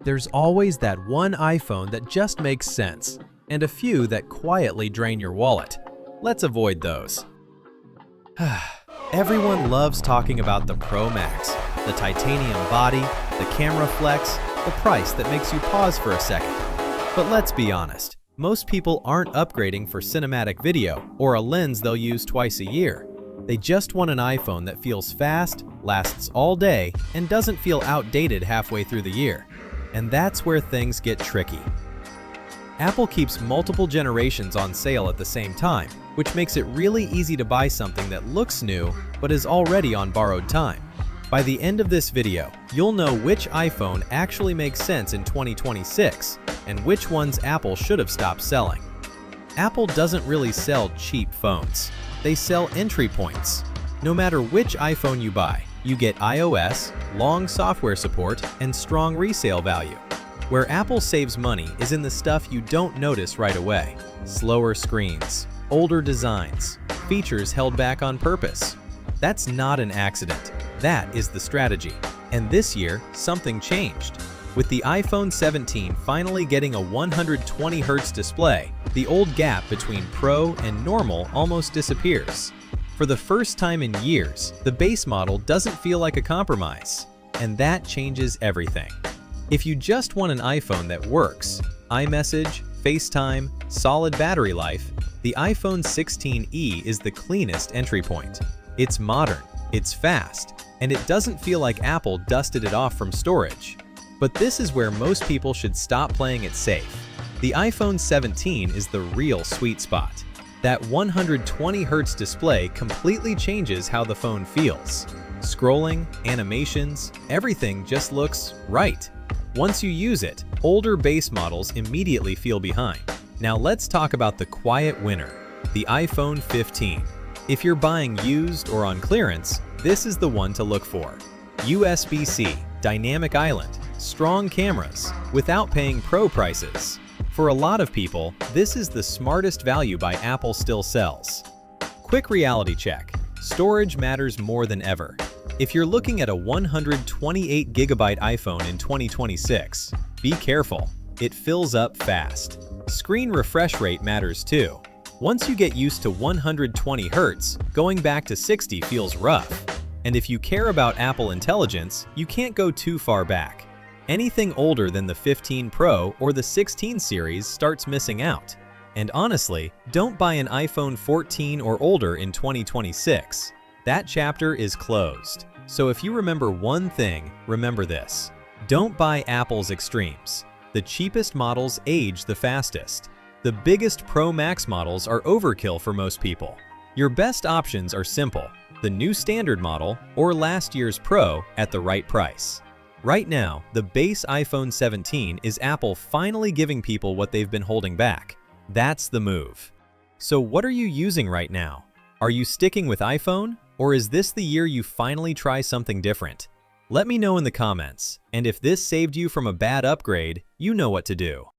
There's always that one iPhone that just makes sense, and a few that quietly drain your wallet. Let's avoid those. Everyone loves talking about the Pro Max, the titanium body, the camera flex, the price that makes you pause for a second. But let's be honest, most people aren't upgrading for cinematic video or a lens they'll use twice a year. They just want an iPhone that feels fast, lasts all day, and doesn't feel outdated halfway through the year. And that's where things get tricky. Apple keeps multiple generations on sale at the same time, which makes it really easy to buy something that looks new but is already on borrowed time. By the end of this video, you'll know which iPhone actually makes sense in 2026 and which ones Apple should have stopped selling. Apple doesn't really sell cheap phones. They sell entry points. No matter which iPhone you buy, you get iOS, long software support, and strong resale value. Where Apple saves money is in the stuff you don't notice right away. Slower screens, older designs, features held back on purpose. That's not an accident. That is the strategy. And this year, something changed. With the iPhone 17 finally getting a 120Hz display, the old gap between Pro and normal almost disappears. For the first time in years, the base model doesn't feel like a compromise. And that changes everything. If you just want an iPhone that works, iMessage, FaceTime, solid battery life, the iPhone 16e is the cleanest entry point. It's modern, it's fast, and it doesn't feel like Apple dusted it off from storage. But this is where most people should stop playing it safe. The iPhone 17 is the real sweet spot. That 120Hz display completely changes how the phone feels. Scrolling, animations, everything just looks right. Once you use it, older base models immediately feel behind. Now let's talk about the quiet winner, the iPhone 15. If you're buying used or on clearance, this is the one to look for. USB-C, dynamic island, strong cameras, without paying Pro prices. For a lot of people, this is the smartest value by Apple still sells. Quick reality check. Storage matters more than ever. If you're looking at a 128GB iPhone in 2026, be careful. It fills up fast. Screen refresh rate matters too. Once you get used to 120Hz, going back to 60 feels rough. And if you care about Apple Intelligence, you can't go too far back. Anything older than the 15 Pro or the 16 series starts missing out. And honestly, don't buy an iPhone 14 or older in 2026. That chapter is closed. So if you remember one thing, remember this. Don't buy Apple's extremes. The cheapest models age the fastest. The biggest Pro Max models are overkill for most people. Your best options are simple: the new standard model or last year's Pro at the right price. Right now, the base iPhone 17 is Apple finally giving people what they've been holding back. That's the move. So what are you using right now? Are you sticking with iPhone? Or is this the year you finally try something different? Let me know in the comments, and if this saved you from a bad upgrade, you know what to do.